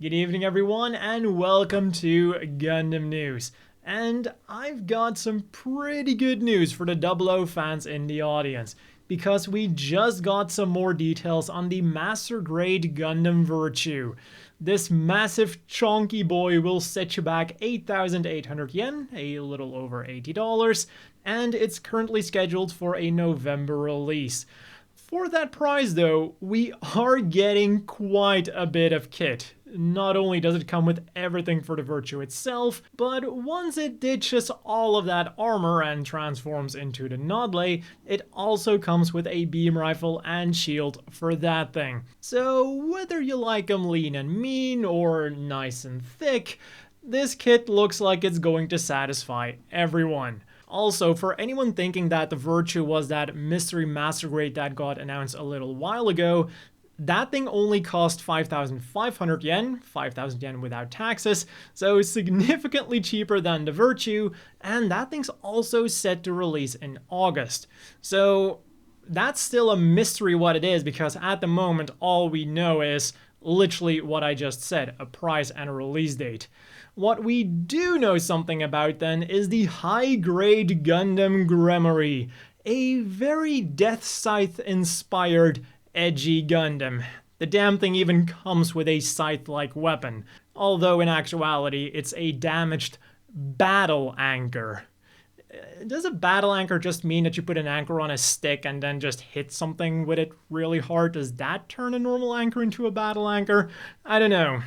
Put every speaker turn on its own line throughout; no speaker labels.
Good evening everyone and welcome to Gundam News. And I've got some pretty good news for the 00 fans in the audience, because we just got some more details on the Master Grade Gundam Virtue. This massive chonky boy will set you back 8,800 yen, a little over $80, and it's currently scheduled for a November release. For that price though, we are getting quite a bit of kit. Not only does it come with everything for the Virtue itself, but once it ditches all of that armor and transforms into the Nodley, it also comes with a beam rifle and shield for that thing. So whether you like them lean and mean or nice and thick, this kit looks like it's going to satisfy everyone. Also, for anyone thinking that the Virtue was that mystery master grade that got announced a little while ago, that thing only cost 5,500 yen, 5,000 yen without taxes, so significantly cheaper than the Virtue, and that thing's also set to release in August. So that's still a mystery what it is, because at the moment all we know is literally what I just said, a price and a release date. What we do know something about then is the high-grade Gundam Gremory, a very Death Scythe-inspired edgy Gundam. The damn thing even comes with a scythe-like weapon, although in actuality it's a damaged battle anchor. Does a battle anchor just mean that you put an anchor on a stick and then just hit something with it really hard? Does that turn a normal anchor into a battle anchor? I don't know.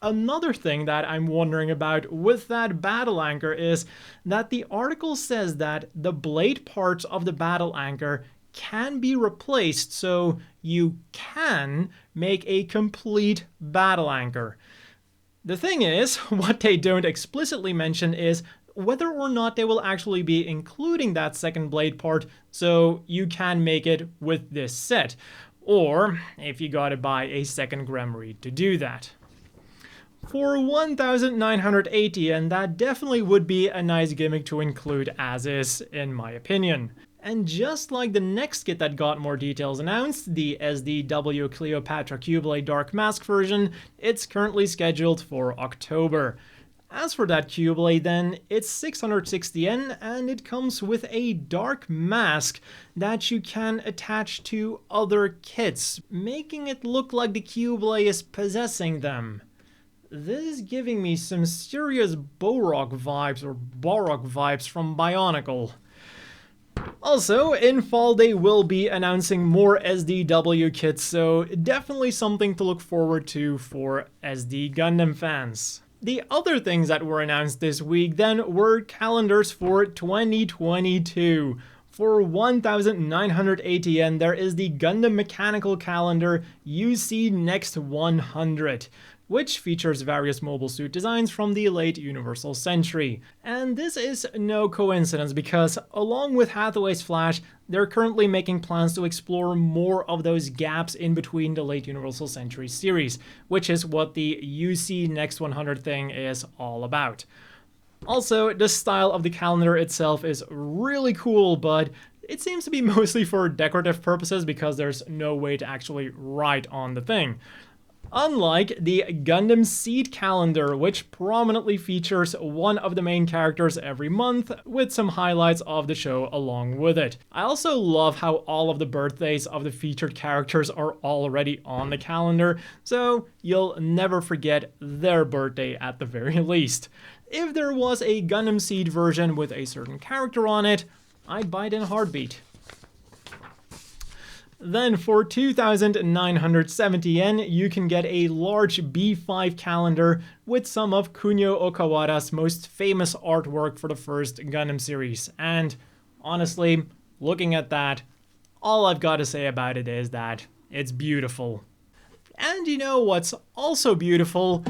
Another thing that I'm wondering about with that battle anchor is that the article says that the blade parts of the battle anchor can be replaced, so you can make a complete battle anchor. The thing is, what they don't explicitly mention is whether or not they will actually be including that second blade part, so you can make it with this set, or if you gotta buy a second Gremory to do that. For 1,980, and that definitely would be a nice gimmick to include as is, in my opinion. And just like the next kit that got more details announced, the SDW Cleopatra Qubeley Dark Mask version, it's currently scheduled for October. As for that Qubeley then, it's 660 yen and it comes with a dark mask that you can attach to other kits, making it look like the Qubeley is possessing them. This is giving me some serious Borok vibes or Borok vibes from Bionicle. Also, in fall they will be announcing more SDW kits, so definitely something to look forward to for SD Gundam fans. The other things that were announced this week then were calendars for 2022. For 1,980 yen, there is the Gundam Mechanical Calendar UC Next 100. Which features various mobile suit designs from the late Universal Century. And this is no coincidence, because along with Hathaway's Flash, they're currently making plans to explore more of those gaps in between the late Universal Century series, which is what the UC Next 100 thing is all about. Also, the style of the calendar itself is really cool, but it seems to be mostly for decorative purposes because there's no way to actually write on the thing. Unlike the Gundam Seed Calendar, which prominently features one of the main characters every month, with some highlights of the show along with it. I also love how all of the birthdays of the featured characters are already on the calendar, so you'll never forget their birthday at the very least. If there was a Gundam Seed version with a certain character on it, I'd buy it in a heartbeat. Then for 2,970 yen, you can get a large B5 calendar with some of Kunio Okawara's most famous artwork for the first Gundam series. And honestly, looking at that, all I've got to say about it is that it's beautiful. And you know what's also beautiful?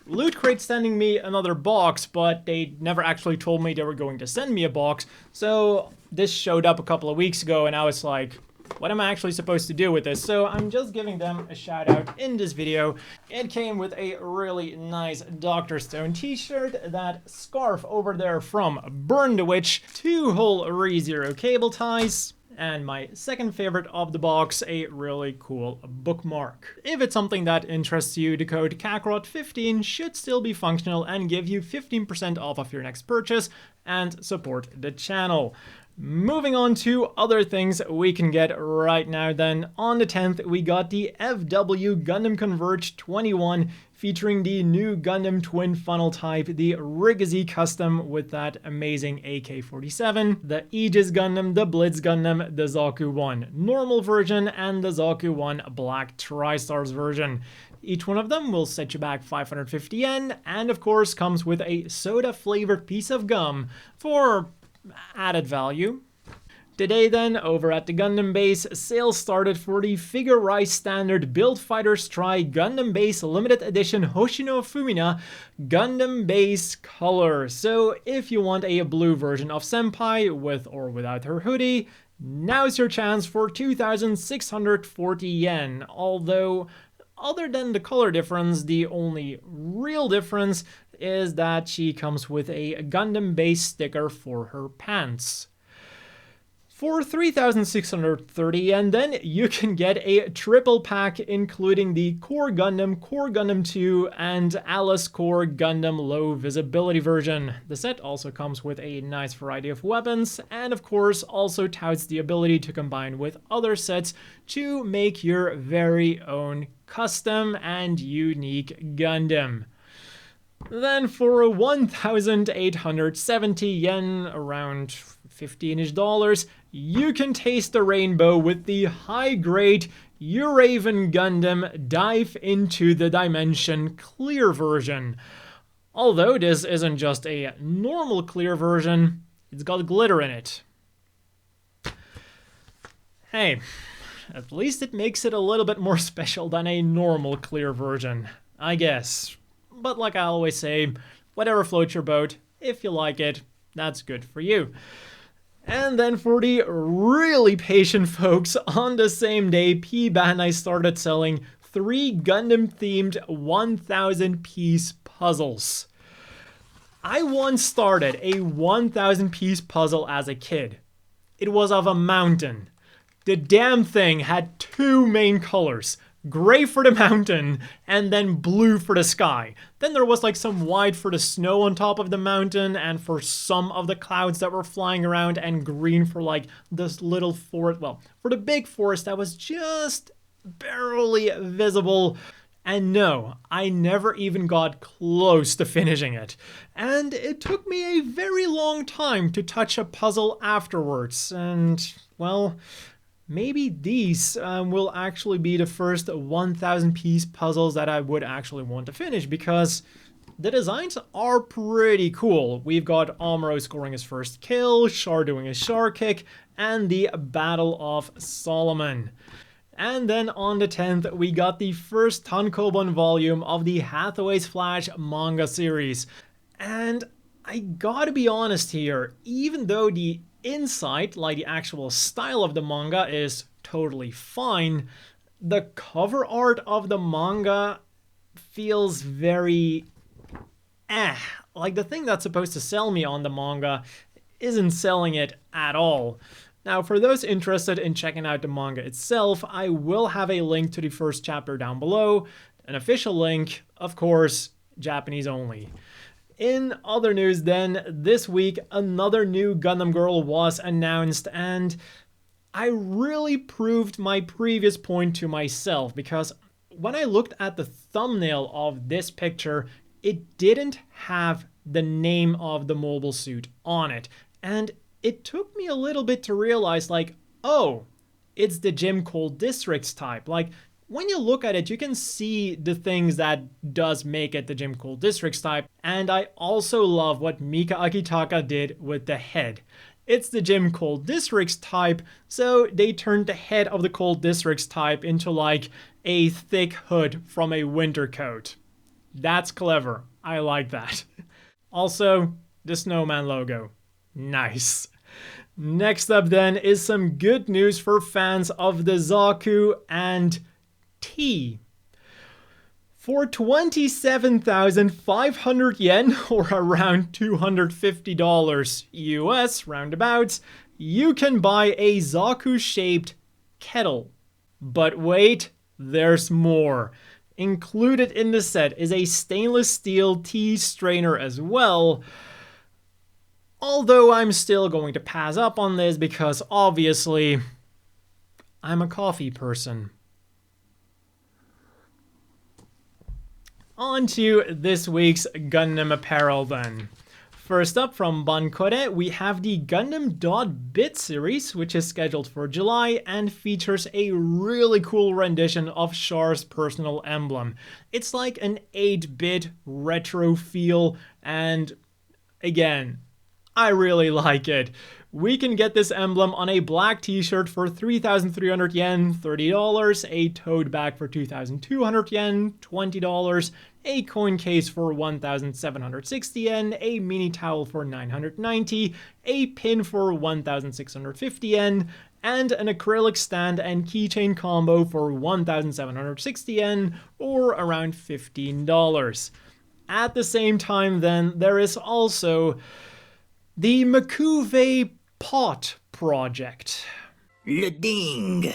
Loot Crate's sending me another box, but they never actually told me they were going to send me a box. So this showed up a couple of weeks ago and I was like, what am I actually supposed to do with this? So I'm just giving them a shout out in this video. It came with a really nice Dr. Stone t-shirt, that scarf over there from Burn the Witch, 2 whole ReZero cable ties, and my second favorite of the box, a really cool bookmark. If it's something that interests you, the code Kakarot15 should still be functional and give you 15% off of your next purchase and support the channel. Moving on to other things we can get right now then. On the 10th, we got the FW Gundam Converge 21 featuring the new Gundam twin funnel type, the Rigazzi custom with that amazing AK-47, the Aegis Gundam, the Blitz Gundam, the Zaku 1 normal version, and the Zaku 1 Black Tri-Stars version. Each one of them will set you back 550 yen, and of course comes with a soda-flavored piece of gum for added value. Today then, over at the Gundam Base, sales started for the Figure Rise Standard Build Fighters Try Gundam Base Limited Edition Hoshino Fumina Gundam Base Color. So if you want a blue version of Senpai with or without her hoodie, now's your chance for 2,640 yen. Although, other than the color difference, the only real difference is that she comes with a Gundam Base sticker for her pants. For 3,630 yen, then you can get a triple pack including the Core Gundam 2, and Alice Core Gundam Low Visibility version. The set also comes with a nice variety of weapons, and of course also touts the ability to combine with other sets to make your very own custom and unique Gundam. Then for 1,870 yen, around $15-ish dollars, you can taste the rainbow with the high-grade Uraven Gundam Dive into the Dimension clear version. Although this isn't just a normal clear version, it's got glitter in it. Hey, at least it makes it a little bit more special than a normal clear version, I guess. But like I always say, whatever floats your boat, if you like it, that's good for you. And then for the really patient folks, on the same day, P-Bandai started selling 3 Gundam-themed 1,000-piece puzzles. I once started a 1,000-piece puzzle as a kid. It was of a mountain. The damn thing had 2 main colors. Gray for the mountain, and then blue for the sky. Then there was like some white for the snow on top of the mountain, and for some of the clouds that were flying around, and green for like this little forest, well, for the big forest that was just barely visible. And no, I never even got close to finishing it. And it took me a very long time to touch a puzzle afterwards, and well, maybe these will actually be the first 1,000-piece puzzles that I would actually want to finish, because the designs are pretty cool. We've got Amuro scoring his first kill, Char doing his Char kick, and the Battle of Solomon. And then on the 10th, we got the first tankobon volume of the Hathaway's Flash manga series. And I gotta be honest here, even though the inside, like the actual style of the manga, is totally fine, the cover art of the manga feels very like the thing that's supposed to sell me on the manga isn't selling it at all. Now, for those interested in checking out the manga itself, I will have a link to the first chapter down below, an official link, of course, Japanese only. In other news then, this week another new Gundam Girl was announced, and I really proved my previous point to myself, because when I looked at the thumbnail of this picture, it didn't have the name of the mobile suit on it, and it took me a little bit to realize, like, oh, it's the Gym Cold Districts type. Like, when you look at it, you can see the things that does make it the Gym Cold Districts type. And I also love what Mika Akitaka did with the head. It's the Gym Cold Districts type, so they turned the head of the Cold Districts type into like a thick hood from a winter coat. That's clever. I like that. Also, the snowman logo. Nice. Next up then is some good news for fans of the Zaku and T. For 27,500 yen, or around $250 US roundabouts, you can buy a Zaku-shaped kettle. But wait, there's more. Included in the set is a stainless steel tea strainer as well. Although I'm still going to pass up on this because obviously I'm a coffee person. On to this week's Gundam Apparel then. First up from Bankore, we have the Gundam Bit series, which is scheduled for July and features a really cool rendition of Char's personal emblem. It's like an 8-bit retro feel, and again, I really like it. We can get this emblem on a black t-shirt for 3,300 yen, $30, a tote bag for 2,200 yen, $20, a coin case for 1,760 yen, a mini towel for 990, a pin for 1,650 yen, and an acrylic stand and keychain combo for 1,760 yen, or around $15. At the same time then, there is also the Qubeley pot project.
Le ding.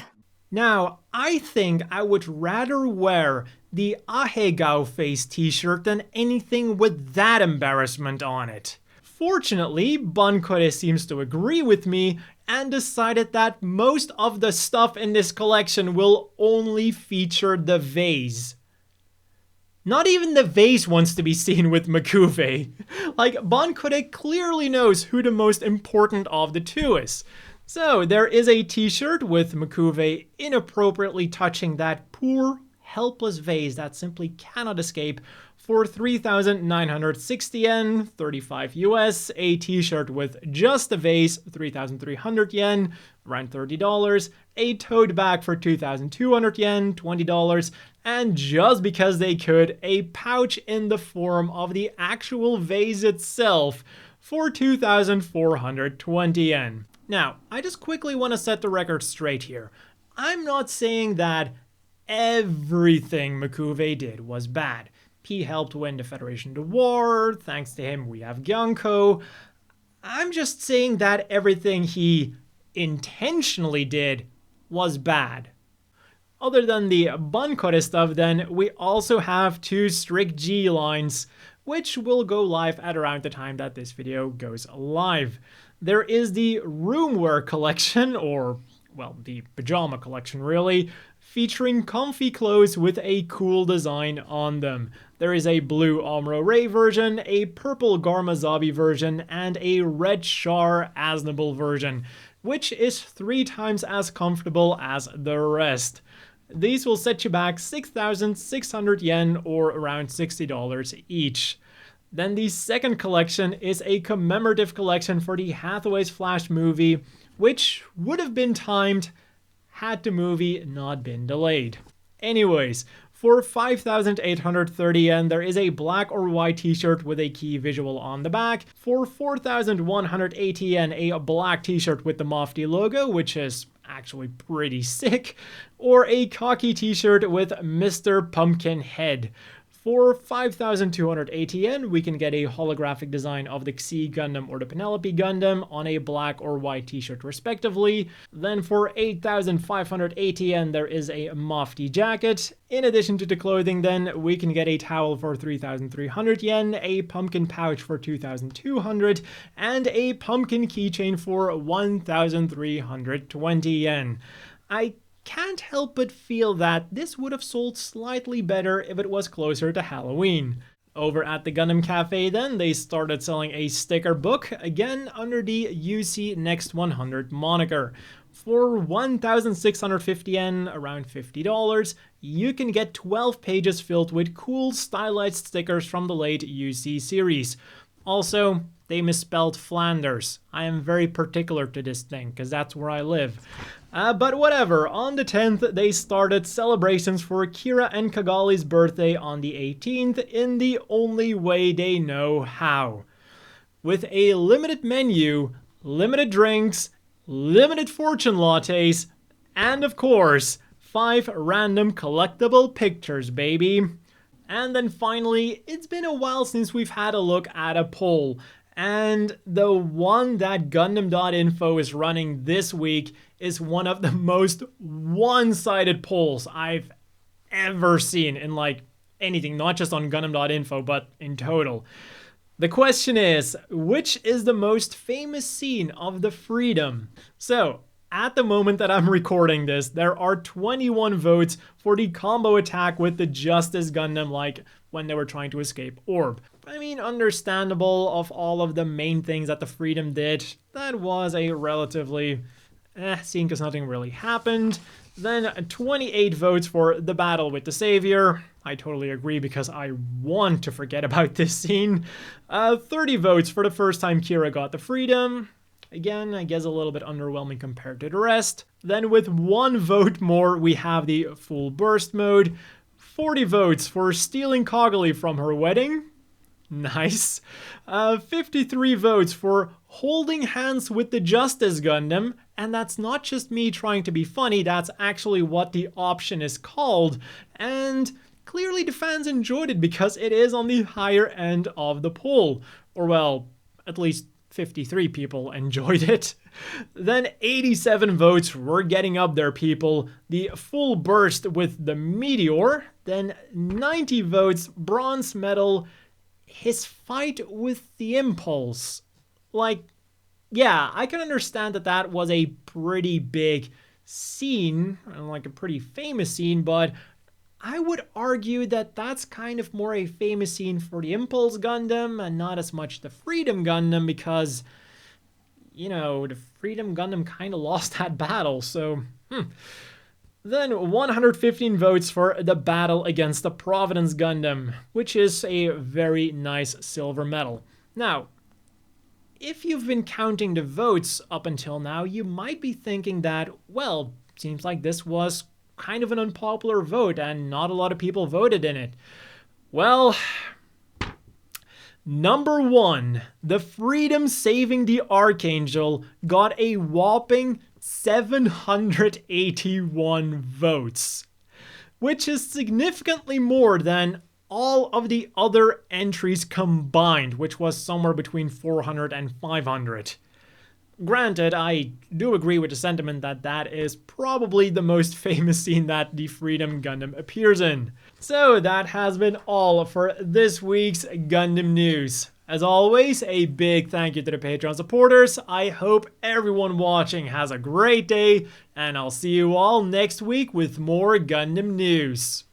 Now, I think I would rather wear the Ahegao face t-shirt than anything with that embarrassment on it. Fortunately, Bankore seems to agree with me and decided that most of the stuff in this collection will only feature the vase. Not even the vase wants to be seen with Qubeley. Like, Bankore clearly knows who the most important of the two is. So, there is a t-shirt with Qubeley inappropriately touching that poor, helpless vase that simply cannot escape for 3,960 yen, 35 US, a t-shirt with just the vase, 3,300 yen, around $30, a tote bag for 2,200 yen, $20, and just because they could, a pouch in the form of the actual vase itself for 2,420 yen. Now, I just quickly want to set the record straight here. I'm not saying that everything Qubeley did was bad. He helped win the Federation the war, thanks to him we have Gyanko. I'm just saying that everything he intentionally did was bad. Other than the Bankore stuff then, we also have 2 strict G lines, which will go live at around the time that this video goes live. There is the roomwear collection, or, well, the pajama collection really, featuring comfy clothes with a cool design on them. There is a blue Amuro Ray version, a purple Garmazabi version, and a red Char Aznable version, which is 3 times as comfortable as the rest. These will set you back 6,600 yen, or around $60 each. Then the second collection is a commemorative collection for the Hathaway's Flash movie, which would have been timed had the movie not been delayed. Anyways, for 5,830 yen, there is a black or white t-shirt with a key visual on the back. For 4,180 yen, a black t-shirt with the Mofty logo, which is actually pretty sick, or a khaki t-shirt with Mr. Pumpkinhead. For 5,280 yen, we can get a holographic design of the Xi Gundam or the Penelope Gundam on a black or white t-shirt respectively. Then for 8,580 yen, there is a Mofty jacket. In addition to the clothing then, we can get a towel for 3,300 yen, a pumpkin pouch for 2,200, and a pumpkin keychain for 1,320 yen. I can't help but feel that this would have sold slightly better if it was closer to Halloween. Over at the Gundam Café then, they started selling a sticker book, again under the UC Next 100 moniker. For 1,650 yen, around $50, you can get 12 pages filled with cool stylized stickers from the late UC series. Also, they misspelled Flanders. I am very particular to this thing, because that's where I live. But whatever, on the 10th, they started celebrations for Kira and Kagali's birthday on the 18th in the only way they know how. With a limited menu, limited drinks, limited fortune lattes, and of course, 5 random collectible pictures, baby. And then finally, it's been a while since we've had a look at a poll. And the one that Gundam.info is running this week is one of the most one-sided polls I've ever seen in like anything, not just on Gundam.info, but in total. The question is, which is the most famous scene of the Freedom? So, at the moment that I'm recording this, there are 21 votes for the combo attack with the Justice Gundam, like when they were trying to escape Orb. I mean, understandable of all of the main things that the Freedom did. That was a relatively scene because nothing really happened. Then 28 votes for the battle with the Savior. I totally agree because I want to forget about this scene. 30 votes for the first time Kira got the Freedom. Again, I guess a little bit underwhelming compared to the rest. Then with 1 vote more, we have the full burst mode. 40 votes for stealing Qubeley from her wedding. Nice. 53 votes for holding hands with the Justice Gundam. And that's not just me trying to be funny, that's actually what the option is called. And clearly the fans enjoyed it because it is on the higher end of the poll. Or well, at least 53 people enjoyed it. Then 87 votes were getting up there, people. The full burst with the Meteor. Then 90 votes, bronze medal, his fight with the Impulse. Like, yeah, I can understand that that was a pretty big scene, like a pretty famous scene, but I would argue that that's kind of more a famous scene for the Impulse Gundam and not as much the Freedom Gundam because, you know, the Freedom Gundam kind of lost that battle, so, Then 115 votes for the battle against the Providence Gundam, which is a very nice silver medal. Now, if you've been counting the votes up until now, you might be thinking that, well, seems like this was kind of an unpopular vote and not a lot of people voted in it. Well, number 1, the Freedom Saving the Archangel got a whopping 781 votes, which is significantly more than all of the other entries combined, which was somewhere between 400 and 500. Granted, I do agree with the sentiment that that is probably the most famous scene that the Freedom Gundam appears in. So that has been all for this week's Gundam news. As always, a big thank you to the Patreon supporters. I hope everyone watching has a great day, and I'll see you all next week with more Gundam news.